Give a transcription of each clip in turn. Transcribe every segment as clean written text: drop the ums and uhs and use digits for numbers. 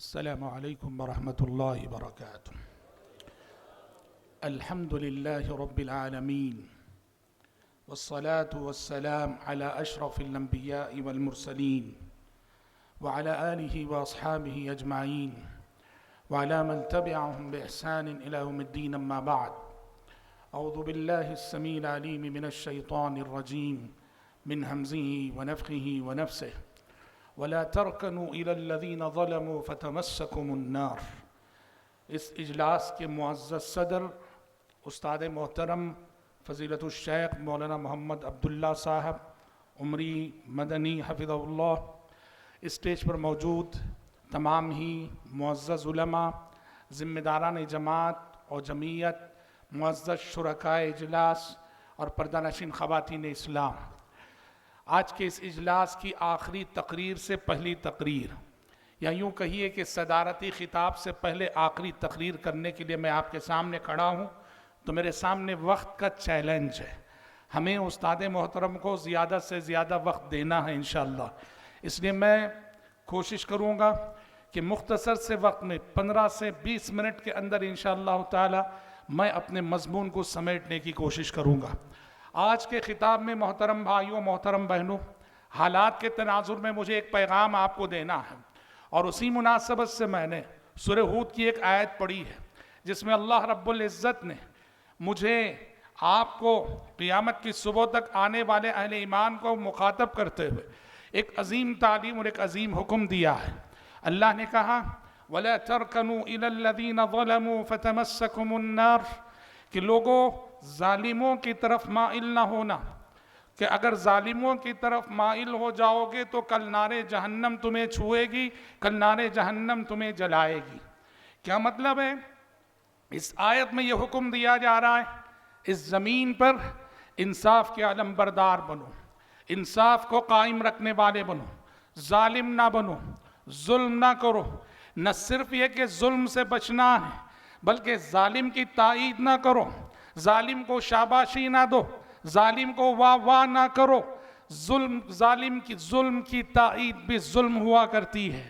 السلام عليكم ورحمة الله وبركاته. الحمد لله رب العالمين، والصلاة والسلام على أشرف الأنبياء والمرسلين وعلى آله وأصحابه أجمعين وعلى من تبعهم بإحسان إلى يوم الدين. أما بعد، أعوذ بالله السميع العليم من الشيطان الرجيم من همزه ونفخه ونفسه. ولا ترکنوا الی الذین ظلموا فتمسکم النار. اس اجلاس کے معزز صدر استاد محترم فضیلت الشیخ مولانا محمد عبداللہ صاحب عمری مدنی حفظہ اللہ، اسٹیج پر موجود تمام ہی معزز علماء، ذمہ داران جماعت اور جمعیت، معزز شرکائے اجلاس اور پردہ نشین خواتین اسلام، آج کے اس اجلاس کی آخری تقریر سے پہلی تقریر، یا یوں کہیے کہ صدارتی خطاب سے پہلے آخری تقریر کرنے کے لیے میں آپ کے سامنے کھڑا ہوں، تو میرے سامنے وقت کا چیلنج ہے. ہمیں استاد محترم کو زیادہ سے زیادہ وقت دینا ہے انشاءاللہ. اس لیے میں کوشش کروں گا کہ مختصر سے وقت میں 15 سے 20 منٹ کے اندر انشاءاللہ تعالی میں اپنے مضمون کو سمیٹنے کی کوشش کروں گا. آج کے خطاب میں محترم بھائیوں، محترم بہنوں، حالات کے تناظر میں مجھے ایک پیغام آپ کو دینا ہے، اور اسی مناسبت سے میں نے سورہ ہود کی ایک آیت پڑھی ہے جس میں اللہ رب العزت نے مجھے آپ کو قیامت کی صبح تک آنے والے اہل ایمان کو مخاطب کرتے ہوئے ایک عظیم تعلیم اور ایک عظیم حکم دیا ہے. اللہ نے کہا وَلَا تَرْكَنُوا إِلَى الَّذِينَ ظَلَمُوا فَتَمَسَّكُمُ النَّارُ، کہ لوگوں ظالموں کی طرف مائل نہ ہونا، کہ اگر ظالموں کی طرف مائل ہو جاؤ گے تو کل نار جہنم تمہیں چھوئے گی، کل نار جہنم تمہیں جلائے گی. کیا مطلب ہے؟ اس آیت میں یہ حکم دیا جا رہا ہے اس زمین پر انصاف کے علم بردار بنو، انصاف کو قائم رکھنے والے بنو، ظالم نہ بنو، ظلم نہ کرو. نہ صرف یہ کہ ظلم سے بچنا ہے بلکہ ظالم کی تائید نہ کرو، ظالم کو شاباشی نہ دو، ظالم کو واہ واہ نہ کرو. ظلم کی تائید بھی ظلم ہوا کرتی ہے،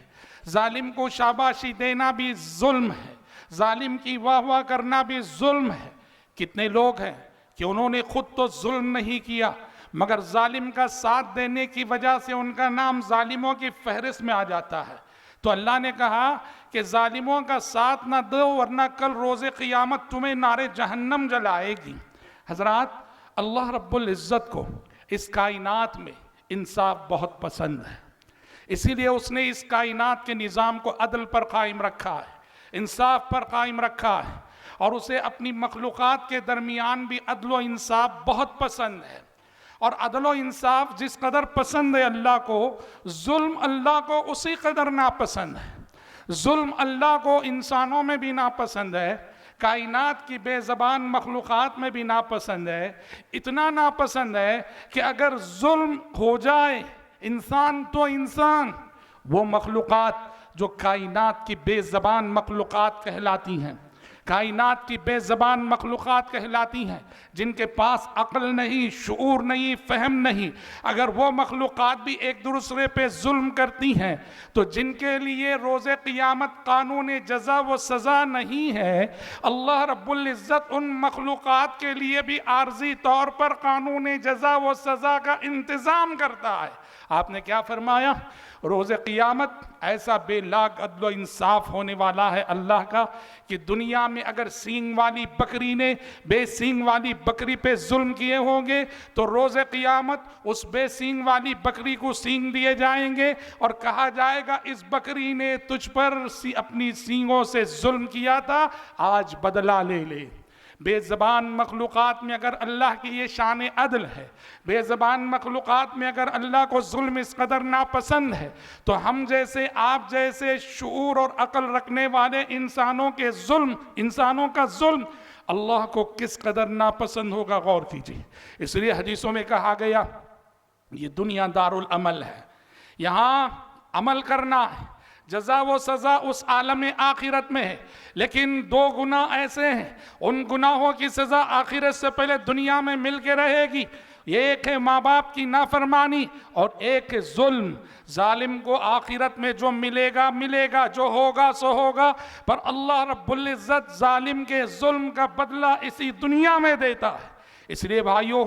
ظالم کو شاباشی دینا بھی ظلم ہے، ظالم کی واہ واہ کرنا بھی ظلم ہے. کتنے لوگ ہیں کہ انہوں نے خود تو ظلم نہیں کیا مگر ظالم کا ساتھ دینے کی وجہ سے ان کا نام ظالموں کی فہرست میں آ جاتا ہے. تو اللہ نے کہا کہ ظالموں کا ساتھ نہ دو ورنہ کل روز قیامت تمہیں نار جہنم جلائے گی. حضرات، اللہ رب العزت کو اس کائنات میں انصاف بہت پسند ہے، اسی لیے اس نے اس کائنات کے نظام کو عدل پر قائم رکھا ہے، انصاف پر قائم رکھا ہے، اور اسے اپنی مخلوقات کے درمیان بھی عدل و انصاف بہت پسند ہے. اور عدل و انصاف جس قدر پسند ہے اللہ کو، ظلم اللہ کو اسی قدر ناپسند ہے. ظلم اللہ کو انسانوں میں بھی ناپسند ہے، کائنات کی بے زبان مخلوقات میں بھی ناپسند ہے. اتنا ناپسند ہے کہ اگر ظلم ہو جائے انسان تو انسان، وہ مخلوقات جو کائنات کی بے زبان مخلوقات کہلاتی ہیں، کائنات کی بے زبان مخلوقات کہلاتی ہیں، جن کے پاس عقل نہیں، شعور نہیں، فہم نہیں، اگر وہ مخلوقات بھی ایک دوسرے پہ ظلم کرتی ہیں تو جن کے لیے روز قیامت قانون جزا و سزا نہیں ہے، اللہ رب العزت ان مخلوقات کے لیے بھی عارضی طور پر قانون جزا و سزا کا انتظام کرتا ہے. آپ نے کیا فرمایا؟ روز قیامت ایسا بے لاگ عدل و انصاف ہونے والا ہے اللہ کا کہ دنیا میں اگر سینگ والی بکری نے بے سینگ والی بکری پہ ظلم کیے ہوں گے تو روز قیامت اس بے سینگ والی بکری کو سینگ دیے جائیں گے اور کہا جائے گا اس بکری نے تجھ پر اپنی سینگوں سے ظلم کیا تھا، آج بدلہ لے لے. بے زبان مخلوقات میں اگر اللہ کی یہ شان عدل ہے، بے زبان مخلوقات میں اگر اللہ کو ظلم اس قدر ناپسند ہے، تو ہم جیسے آپ جیسے شعور اور عقل رکھنے والے انسانوں کا ظلم اللہ کو کس قدر ناپسند ہوگا، غور کیجیے. اس لیے حدیثوں میں کہا گیا یہ دنیا دار العمل ہے، یہاں عمل کرنا ہے، جزا و سزا اس عالم آخرت میں ہے. لیکن دو گناہ ایسے ہیں، ان گناہوں کی سزا آخرت سے پہلے دنیا میں مل کے رہے گی. ایک ہے ماں باپ کی نافرمانی اور ایک ہے ظلم. ظالم کو آخرت میں جو ملے گا ملے گا، جو ہوگا سو ہوگا، پر اللہ رب العزت ظالم کے ظلم کا بدلہ اسی دنیا میں دیتا ہے. اس لیے بھائیو،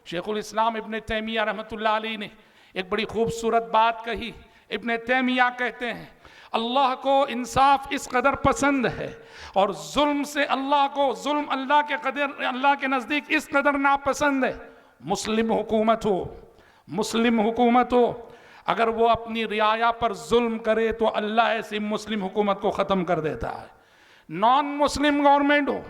شیخ الاسلام ابن تیمیہ رحمۃ اللہ علیہ نے ایک بڑی خوبصورت بات کہی. ابن تیمیہ کہتے ہیں اللہ کو انصاف اس قدر پسند ہے اور ظلم سے اللہ کو ظلم اللہ کے نزدیک اس قدر ناپسند ہے. مسلم حکومت ہو اگر وہ اپنی رعایا پر ظلم کرے تو اللہ ایسی مسلم حکومت کو ختم کر دیتا ہے. نان مسلم گورنمنٹ ہو،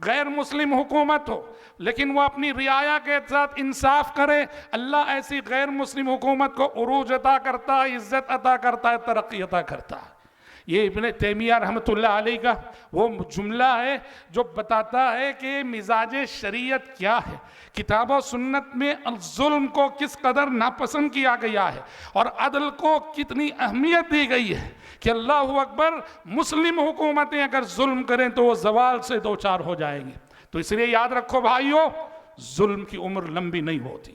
غیر مسلم حکومت ہو، لیکن وہ اپنی رعایا کے ساتھ انصاف کرے، اللہ ایسی غیر مسلم حکومت کو عروج عطا کرتا ہے، عزت عطا کرتا ہے، ترقی عطا کرتا ہے. یہ ابن تیمیہ رحمۃ اللہ علیہ کا وہ جملہ ہے جو بتاتا ہے کہ مزاج شریعت کیا ہے. کتاب و سنت میں ظلم کو کس قدر ناپسند کیا گیا ہے اور عدل کو کتنی اہمیت دی گئی ہے کہ اللہ اکبر، مسلم حکومتیں اگر ظلم کریں تو وہ زوال سے دوچار ہو جائیں گی. تو اس لیے یاد رکھو بھائیو، ظلم کی عمر لمبی نہیں ہوتی،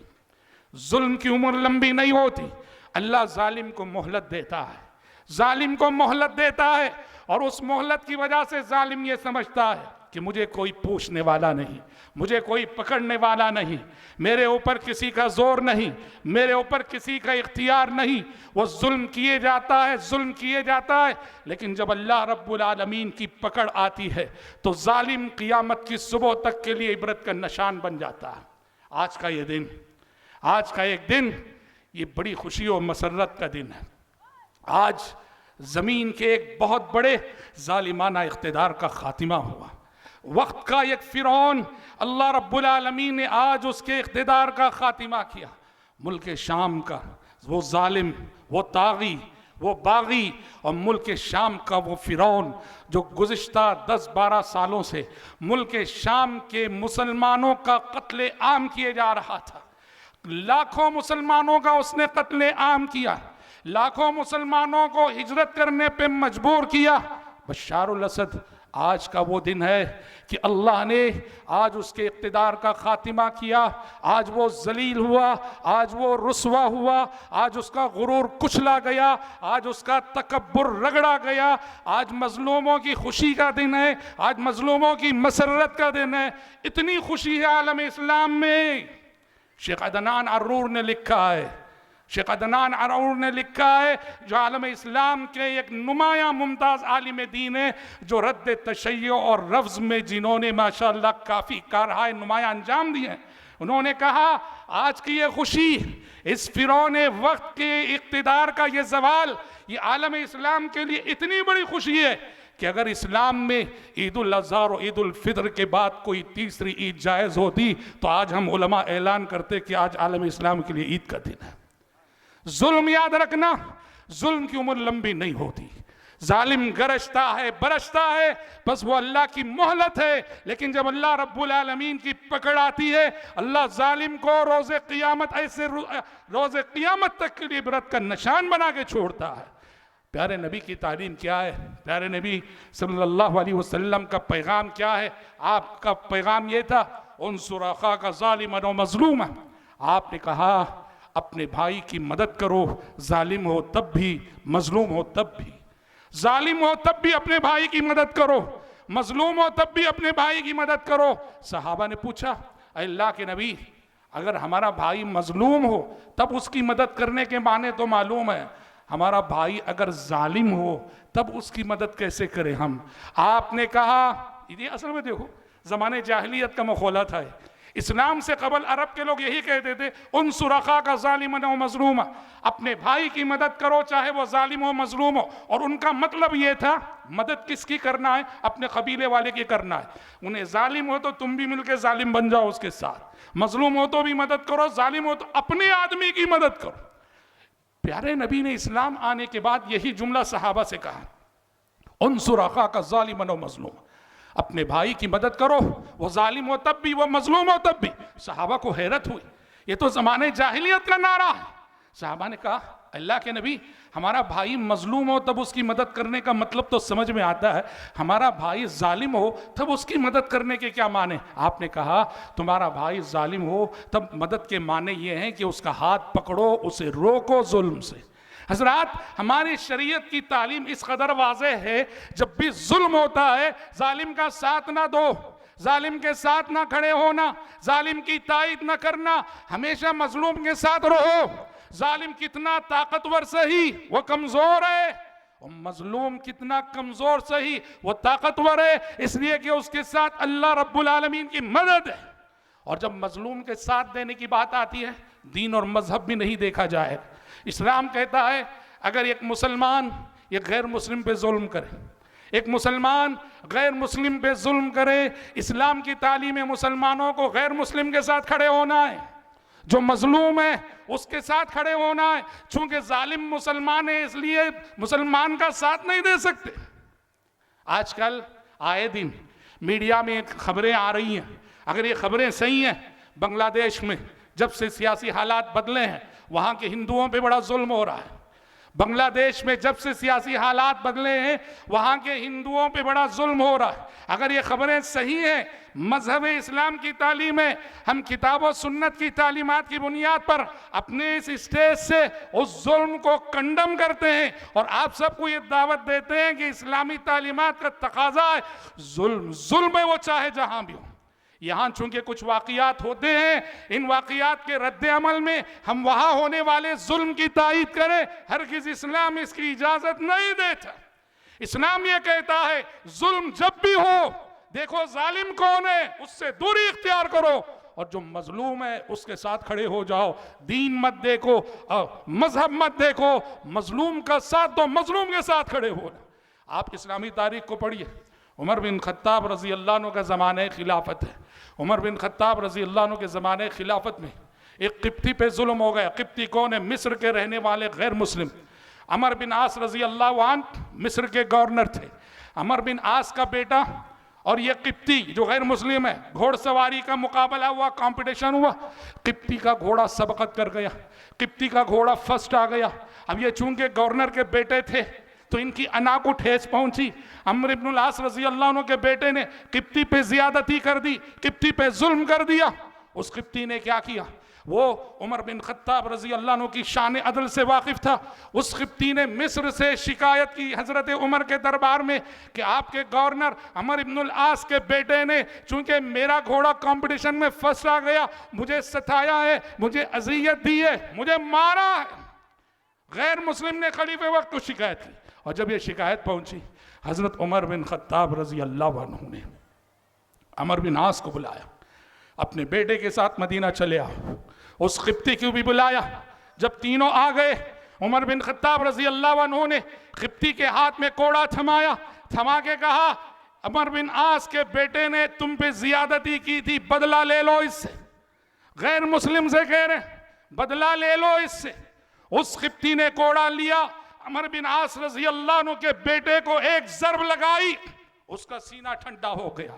ظلم کی عمر لمبی نہیں ہوتی. اللہ ظالم کو مہلت دیتا ہے، ظالم کو مہلت دیتا ہے، اور اس مہلت کی وجہ سے ظالم یہ سمجھتا ہے کہ مجھے کوئی پوچھنے والا نہیں، مجھے کوئی پکڑنے والا نہیں، میرے اوپر کسی کا زور نہیں، میرے اوپر کسی کا اختیار نہیں. وہ ظلم کیے جاتا ہے، ظلم کیے جاتا ہے، لیکن جب اللہ رب العالمین کی پکڑ آتی ہے تو ظالم قیامت کی صبح تک کے لیے عبرت کا نشان بن جاتا ہے. آج کا یہ دن، آج کا ایک دن، یہ بڑی خوشی و مسرت کا دن ہے. آج زمین کے ایک بہت بڑے ظالمانہ اقتدار کا خاتمہ ہوا. وقت کا ایک فرعون اللہ رب العالمین نے آج اس کے اقتدار کا خاتمہ کیا. ملک شام کا وہ ظالم، وہ طاغی، وہ باغی، اور ملک شام کا وہ فرعون جو گزشتہ 10-12 سالوں سے ملک شام کے مسلمانوں کا قتل عام کیے جا رہا تھا. لاکھوں مسلمانوں کا اس نے قتل عام کیا، لاکھوں مسلمانوں کو ہجرت کرنے پہ مجبور کیا. بشار الاسد آج کا وہ دن ہے کہ اللہ نے آج اس کے اقتدار کا خاتمہ کیا. آج وہ ذلیل ہوا، آج وہ رسوا ہوا، آج اس کا غرور کچلا گیا، آج اس کا تکبر رگڑا گیا. آج مظلوموں کی خوشی کا دن ہے، آج مظلوموں کی مسرت کا دن ہے. اتنی خوشی ہے عالم اسلام میں. شیخ عدنان عرور نے لکھا ہے، شیخ عدنان عرور نے لکھا ہے، جو عالم اسلام کے ایک نمایاں ممتاز عالم دین ہے، جو رد تشیع اور رفض میں جنہوں نے ماشاءاللہ کافی کارہائے نمایاں انجام دیے ہیں. انہوں نے کہا آج کی یہ خوشی، اس فرعون وقت کے اقتدار کا یہ زوال، یہ عالم اسلام کے لیے اتنی بڑی خوشی ہے کہ اگر اسلام میں عید الاضحیٰ اور عید الفطر کے بعد کوئی تیسری عید جائز ہوتی تو آج ہم علماء اعلان کرتے کہ آج عالم اسلام کے لیے عید کا دن ہے. ظلم یاد رکھنا، ظلم کی عمر لمبی نہیں ہوتی. ظالم گرجتا ہے، برستا ہے، بس وہ اللہ کی مہلت ہے. لیکن جب اللہ رب العالمین کی پکڑ آتی ہے، اللہ ظالم کو روز قیامت روز قیامت تک کے لیے عبرت کا نشان بنا کے چھوڑتا ہے. پیارے نبی کی تعلیم کیا ہے؟ پیارے نبی صلی اللہ علیہ وسلم کا پیغام کیا ہے؟ آپ کا پیغام یہ تھا، انصر اخاک ظالما و مظلوما. آپ نے کہا اپنے بھائی کی مدد کرو، ظالم ہو تب بھی، مظلوم ہو تب بھی. ظالم ہو تب بھی اپنے بھائی کی مدد کرو، مظلوم ہو تب بھی اپنے بھائی کی مدد کرو. صحابہ نے پوچھا اے اللہ کے نبی، اگر ہمارا بھائی مظلوم ہو تب اس کی مدد کرنے کے معنی تو معلوم ہے، ہمارا بھائی اگر ظالم ہو تب اس کی مدد کیسے کریں ہم؟ آپ نے کہا، یہ اصل میں دیکھو زمانے جاہلیت کا مخولہ تھا. اسلام سے قبل عرب کے لوگ یہی کہتے تھے، انصر اخاک ظالما و مظلوما، اپنے بھائی کی مدد کرو چاہے وہ ظالم ہو مظلوم ہو. اور ان کا مطلب یہ تھا مدد کس کی کرنا ہے؟ اپنے قبیلے والے کی کرنا ہے. انہیں ظالم ہو تو تم بھی مل کے ظالم بن جاؤ اس کے ساتھ، مظلوم ہو تو بھی مدد کرو، ظالم ہو تو اپنے آدمی کی مدد کرو. پیارے نبی نے اسلام آنے کے بعد یہی جملہ صحابہ سے کہا، انصر اخاک ظالما و مظلوما، اپنے بھائی کی مدد کرو، وہ ظالم ہو تب بھی، وہ مظلوم ہو تب بھی. صحابہ کو حیرت ہوئی، یہ تو زمانے جاہلیت کا نعرہ ہے. صحابہ نے کہا اللہ کے نبی ہمارا بھائی مظلوم ہو تب اس کی مدد کرنے کا مطلب تو سمجھ میں آتا ہے، ہمارا بھائی ظالم ہو تب اس کی مدد کرنے کے کیا معنی؟ آپ نے کہا تمہارا بھائی ظالم ہو تب مدد کے معنی یہ ہیں کہ اس کا ہاتھ پکڑو، اسے روکو ظلم سے۔ حضرات ہماری شریعت کی تعلیم اس قدر واضح ہے، جب بھی ظلم ہوتا ہے ظالم کا ساتھ نہ دو، ظالم کے ساتھ نہ کھڑے ہونا، ظالم کی تائید نہ کرنا، ہمیشہ مظلوم کے ساتھ رہو۔ ظالم کتنا طاقتور سہی وہ کمزور ہے، اور مظلوم کتنا کمزور سہی وہ طاقتور ہے، اس لیے کہ اس کے ساتھ اللہ رب العالمین کی مدد ہے۔ اور جب مظلوم کے ساتھ دینے کی بات آتی ہے، دین اور مذہب بھی نہیں دیکھا جائے۔ اسلام کہتا ہے اگر ایک مسلمان ایک غیر مسلم پہ ظلم کرے، ایک مسلمان غیر مسلم پہ ظلم کرے، اسلام کی تعلیم مسلمانوں کو غیر مسلم کے ساتھ کھڑے ہونا ہے، جو مظلوم ہے اس کے ساتھ کھڑے ہونا ہے، چونکہ ظالم مسلمان ہے اس لیے مسلمان کا ساتھ نہیں دے سکتے۔ آج کل آئے دن میڈیا میں خبریں آ رہی ہیں، اگر یہ خبریں صحیح ہیں، بنگلہ دیش میں جب سے سیاسی حالات بدلے ہیں وہاں کے ہندوؤں پہ بڑا ظلم ہو رہا ہے۔ بنگلہ دیش میں جب سے سیاسی حالات بدلے ہیں وہاں کے ہندوؤں پہ بڑا ظلم ہو رہا ہے۔ اگر یہ خبریں صحیح ہیں، مذہب اسلام کی تعلیم ہے، ہم کتاب و سنت کی تعلیمات کی بنیاد پر اپنے اس اسٹیج سے اس ظلم کو کنڈم کرتے ہیں، اور آپ سب کو یہ دعوت دیتے ہیں کہ اسلامی تعلیمات کا تقاضا ہے ظلم ہے وہ چاہے جہاں بھی ہو۔ یہاں چونکہ کچھ واقعات ہوتے ہیں، ان واقعات کے رد عمل میں ہم وہاں ہونے والے ظلم کی تائید کریں، ہرگز اسلام اس کی اجازت نہیں دیتا۔ اسلام یہ کہتا ہے ظلم جب بھی ہو دیکھو ظالم کون ہے، اس سے دوری اختیار کرو، اور جو مظلوم ہے اس کے ساتھ کھڑے ہو جاؤ۔ دین مت دیکھو، مذہب مت دیکھو، مظلوم کا ساتھ دو، مظلوم کے ساتھ کھڑے ہو۔ آپ اسلامی تاریخ کو پڑھیے، عمر بن خطاب رضی اللہ عنہ کا زمانہ خلافت ہے۔ عمر بن خطاب رضی اللہ عنہ کے زمانہ خلافت میں ایک قبطی پہ ظلم ہو گیا۔ قبطی کون ہے؟ مصر کے رہنے والے غیر مسلم۔ عمر بن عاص رضی اللہ عنہ مصر کے گورنر تھے۔ عمر بن عاص کا بیٹا اور یہ قبطی جو غیر مسلم ہے، گھوڑ سواری کا مقابلہ ہوا، کمپٹیشن ہوا، قبطی کا گھوڑا سبقت کر گیا، قبطی کا گھوڑا فرسٹ آ گیا۔ اب یہ چونکہ گورنر کے بیٹے تھے تو ان کی انا کو ٹھیس پہنچی۔ عمر بن العاص رضی اللہ عنہ کے بیٹے نے قبطی پہ زیادتی کر دی، قبطی پہ ظلم کر دیا۔ اس قبطی نے کیا کیا؟ وہ عمر بن خطاب رضی اللہ عنہ کی شان عدل سے واقف تھا۔ اس قبطی نے مصر سے شکایت کی حضرت عمر کے دربار میں کہ آپ کے گورنر عمر بن العاص کے بیٹے نے چونکہ میرا گھوڑا کمپٹیشن میں فرسٹ آ گیا، مجھے ستایا ہے، مجھے اذیت دی ہے، مجھے مارا ہے۔ غیر مسلم نے خلیفہ وقت کو شکایت کی، اور جب یہ شکایت پہنچی حضرت عمر بن خطاب رضی اللہ عنہ نے عمر بن عاص کو بلایا، اپنے بیٹے کے ساتھ مدینہ چلے آؤ۔ اس قبطی کو بھی بلایا۔ جب تینوں آ گئے، عمر بن خطاب رضی اللہ عنہ نے قبطی کے ہاتھ میں کوڑا تھمایا، تھما کے کہا عمر بن عاص کے بیٹے نے تم پہ زیادتی کی تھی، بدلہ لے لو اس سے۔ غیر مسلم سے کہہ رہے بدلہ لے لو اس سے۔ اس قبطی نے کوڑا لیا، عمر بن عاص رضی اللہ عنہ کے بیٹے کو ایک ضرب لگائی، اس کا سینہ ٹھنڈا ہو گیا۔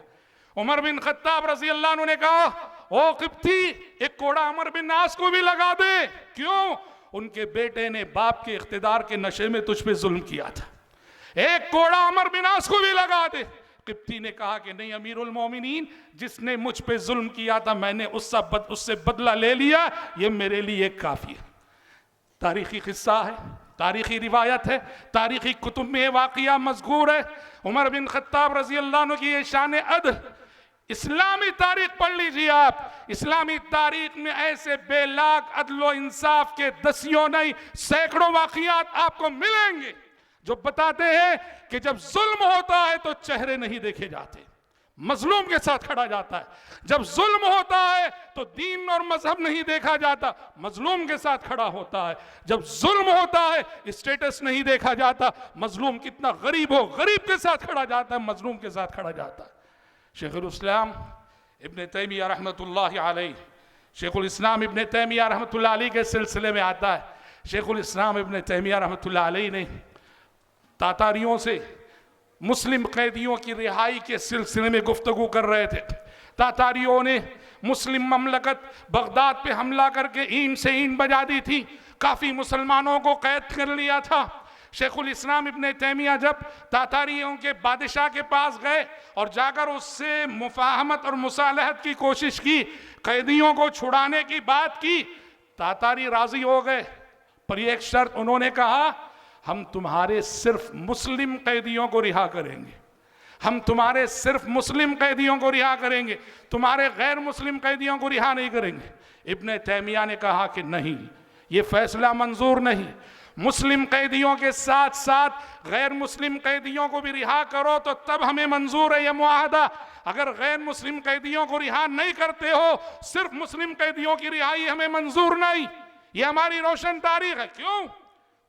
عمر بن خطاب رضی اللہ عنہ نے کہا او قبطی، ایک کوڑا عمر بن عاص کو بھی لگا دے۔ کیوں؟ ان کے بیٹے نے باپ کے اقتدار کے نشے میں تجھ پہ ظلم کیا تھا، ایک کوڑا عمر بن عاص کو بھی لگا دے۔ قبطی نے کہا کہ نہیں امیر المومنین، جس نے مجھ پہ ظلم کیا تھا میں نے اس سے بدلہ لے لیا، یہ میرے لیے کافی ہے۔ تاریخی قصہ ہے، تاریخی روایت ہے، تاریخی کتب میں یہ واقعہ مذکور ہے۔ عمر بن خطاب رضی اللہ عنہ کی یہ شان عدل، اسلامی تاریخ پڑھ لیجیے آپ، اسلامی تاریخ میں ایسے بے لاگ عدل و انصاف کے دسیوں نہیں سینکڑوں واقعات آپ کو ملیں گے جو بتاتے ہیں کہ جب ظلم ہوتا ہے تو چہرے نہیں دیکھے جاتے، مظلوم کے ساتھ کھڑا جاتا ہے۔ جب ظلم ہوتا ہے تو دین اور مذہب نہیں دیکھا جاتا، مظلوم کے ساتھ کھڑا ہوتا ہے۔ جب ظلم ہوتا ہے اسٹیٹس نہیں دیکھا جاتا، مظلوم کتنا غریب ہو غریب کے ساتھ کھڑا جاتا ہے، مظلوم کے ساتھ کھڑا جاتا ہے۔ شیخ الاسلام ابن تیمیہ رحمۃ اللہ علیہ، شیخ الاسلام ابن تیمیہ رحمۃ اللہ علیہ کے سلسلے میں آتا ہے، شیخ الاسلام ابن تیمیہ رحمۃ اللہ علیہ نے تاتاریوں سے مسلم قیدیوں کی رہائی کے سلسلے میں گفتگو کر رہے تھے۔ تاتاریوں نے مسلم مملکت بغداد پہ حملہ کر کے این سے این بجا دی تھی، کافی مسلمانوں کو قید کر لیا تھا۔ شیخ الاسلام ابن تیمیہ جب تاتاریوں کے بادشاہ کے پاس گئے اور جا کر اس سے مفاہمت اور مصالحت کی کوشش کی، قیدیوں کو چھڑانے کی بات کی، تاتاری راضی ہو گئے، پر ایک شرط انہوں نے کہا، ہم تمہارے صرف مسلم قیدیوں کو رہا کریں گے، ہم تمہارے صرف مسلم قیدیوں کو رہا کریں گے، تمہارے غیر مسلم قیدیوں کو رہا نہیں کریں گے۔ ابن تیمیہ نے کہا کہ نہیں، یہ فیصلہ منظور نہیں، مسلم قیدیوں کے ساتھ ساتھ غیر مسلم قیدیوں کو بھی رہا کرو تو تب ہمیں منظور ہے یہ معاہدہ، اگر غیر مسلم قیدیوں کو رہا نہیں کرتے ہو، صرف مسلم قیدیوں کی رہائی ہمیں منظور نہیں۔ یہ ہماری روشن تاریخ ہے۔ کیوں؟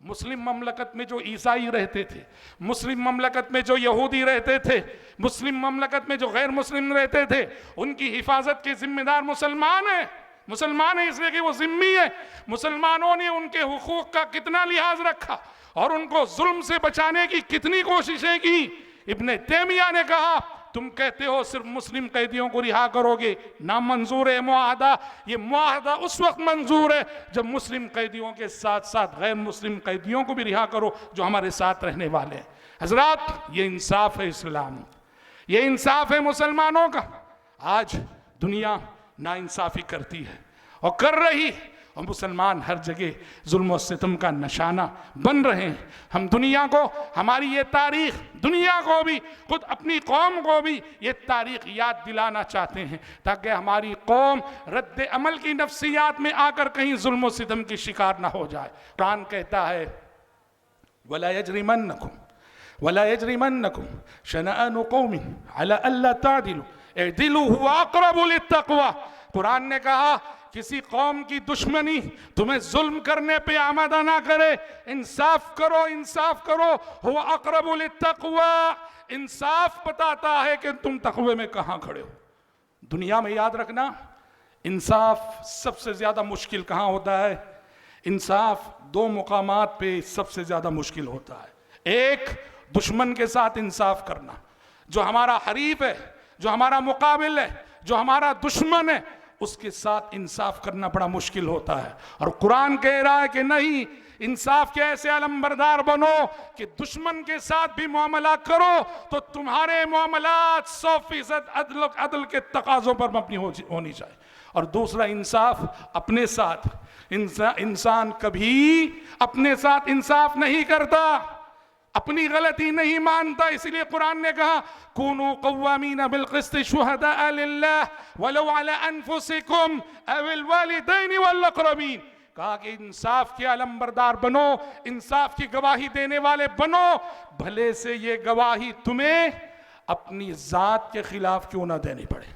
مسلم مملکت میں جو عیسائی رہتے تھے، مسلم مملکت میں جو یہودی رہتے تھے، مسلم مملکت میں جو غیر مسلم رہتے تھے، ان کی حفاظت کے ذمہ دار مسلمان ہیں۔ مسلمان ہیں اس لیے کہ وہ ذمہ ہیں۔ مسلمانوں نے ان کے حقوق کا کتنا لحاظ رکھا اور ان کو ظلم سے بچانے کی کتنی کوششیں کی۔ ابن تیمیہ نے کہا تم کہتے ہو صرف مسلم قیدیوں کو رہا کرو گے، نامنظور ہے معاہدہ۔ یہ معاہدہ اس وقت منظور ہے جب مسلم قیدیوں کے ساتھ ساتھ غیر مسلم قیدیوں کو بھی رہا کرو جو ہمارے ساتھ رہنے والے ہیں۔ حضرات، یہ انصاف ہے اسلام، یہ انصاف ہے مسلمانوں کا۔ آج دنیا ناانصافی کرتی ہے اور کر رہی، اور مسلمان ہر جگہ ظلم و ستم کا نشانہ بن رہے ہیں۔ ہم دنیا کو، ہماری یہ تاریخ، دنیا کو بھی، خود اپنی قوم کو بھی یہ تاریخ یاد دلانا چاہتے ہیں تاکہ ہماری قوم رد عمل کی نفسیات میں آ کر کہیں ظلم و ستم کی شکار نہ ہو جائے۔ قرآن کہتا ہے وَلَا يَجْرِمَنَّكُمْ وَلَا يَجْرِمَنَّكُمْ شَنَآنُ قَوْمٍ عَلَىٰ أَلَّا تَعْدِلُوا اعْدِلُوا هُوَ أَقْرَبُ لِلتَّقْوَىٰ۔ قرآن نے کہا کسی قوم کی دشمنی تمہیں ظلم کرنے پہ آمادہ نہ کرے، انصاف کرو، انصاف کرو، هُوَ أَقْرَبُ لِلتَّقْوَىٰ، انصاف بتاتا ہے کہ تم تقوی میں کہاں کھڑے ہو۔ دنیا میں یاد رکھنا، انصاف سب سے زیادہ مشکل کہاں ہوتا ہے؟ انصاف دو مقامات پہ سب سے زیادہ مشکل ہوتا ہے۔ ایک، دشمن کے ساتھ انصاف کرنا، جو ہمارا حریف ہے، جو ہمارا مقابل ہے، جو ہمارا دشمن ہے، اس کے ساتھ انصاف کرنا بڑا مشکل ہوتا ہے۔ اور قرآن کہہ رہا ہے کہ نہیں، انصاف کے ایسے علمبردار بنو کہ دشمن کے ساتھ بھی معاملہ کرو تو تمہارے معاملات 100% عدل کے تقاضوں پر مبنی ہونی چاہیے۔ اور دوسرا، انصاف اپنے ساتھ۔ انسان کبھی اپنے ساتھ انصاف نہیں کرتا، اپنی غلطی نہیں مانتا، اسی لیے قرآن نے کہا کونوا قوامین بالقسط شہداء للہ ولو علی انفسکم او الوالدین والاقربین۔ کہا کہ انصاف کے علمبردار بنو، انصاف کی گواہی دینے والے بنو، بھلے سے یہ گواہی تمہیں اپنی ذات کے خلاف کیوں نہ دینی پڑے،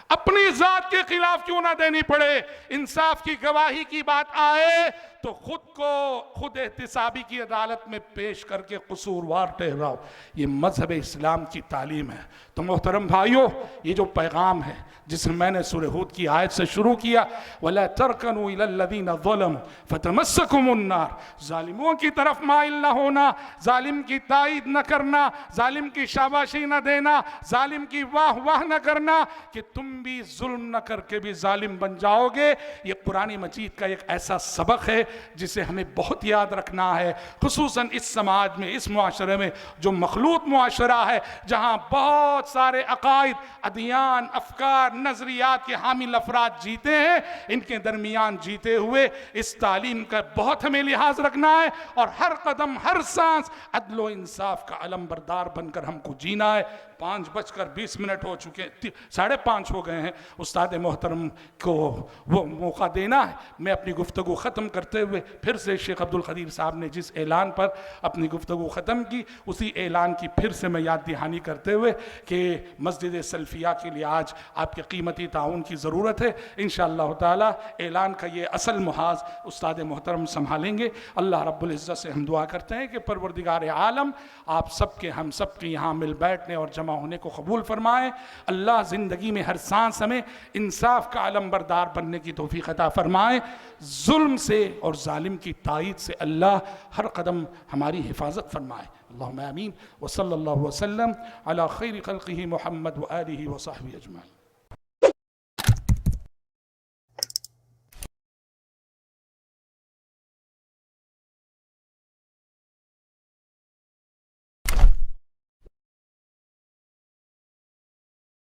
اپنی ذات کے خلاف کیوں نہ دینی پڑے۔ انصاف کی گواہی کی بات آئے تو خود کو خود احتسابی کی عدالت میں پیش کر کے قصوروار ٹھہراؤ۔ یہ مذہب اسلام کی تعلیم ہے۔ تو محترم بھائیو، یہ جو پیغام ہے جس میں نے سورہ ہود کی آیت سے شروع کیا، وَلَا تَرْكَنُوا إِلَى الَّذِينَ ظَلَمُوا فَتَمَسَّكُمُ النَّارُ، ظالموں کی طرف مائل نہ ہونا، ظالم کی تائید نہ کرنا، ظالم کی شاباشی نہ دینا، ظالم کی واہ واہ نہ کرنا کہ تم بھی ظلم نہ کر کے بھی ظالم بن جاؤ گے۔ یہ قرآن مجید کا ایک ایسا سبق ہے جسے ہمیں بہت یاد رکھنا ہے، خصوصاً اس سماج میں، اس معاشرے میں جو مخلوط معاشرہ ہے، جہاں بہت سارے عقائد، ادیان، افکار، نظریات کے حامل افراد جیتے ہیں۔ ان کے درمیان جیتے ہوئے اس تعلیم کا بہت ہمیں لحاظ رکھنا ہے اور ہر قدم، ہر سانس عدل و انصاف کا علمبردار بن کر ہم کو جینا ہے۔ 5:20 ہو چکے، 5:30 ہو گئے ہیں۔ استاد محترم کو وہ موقع دینا ہے۔ میں اپنی گفتگو ختم کرتے ہوئے پھر سے شیخ عبدالقدیر صاحب نے جس اعلان پر اپنی گفتگو ختم کی، اسی اعلان کی پھر سے میں یاد دہانی کرتے ہوئے کہ مسجد سلفیہ کے لیے آج آپ کے قیمتی تعاون کی ضرورت ہے۔ انشاءاللہ تعالی اعلان کا یہ اصل محاذ استاد محترم سنبھالیں گے۔ اللہ رب العزت سے ہم دعا کرتے ہیں کہ پروردگار عالم آپ سب کے، ہم سب کے یہاں مل بیٹھنے اور جمع ہونے کو قبول فرمائے۔ اللہ زندگی میں ہر سانس ہمیں انصاف کا علمبردار بننے کی توفیق عطا فرمائے۔ ظلم سے اور ظالم کی تائید سے اللہ ہر قدم ہماری حفاظت فرمائے۔ اللہم آمین۔ وصلی اللہ وسلم علی خیر خلقہ محمد وآلہ وصحبہ اجمعین۔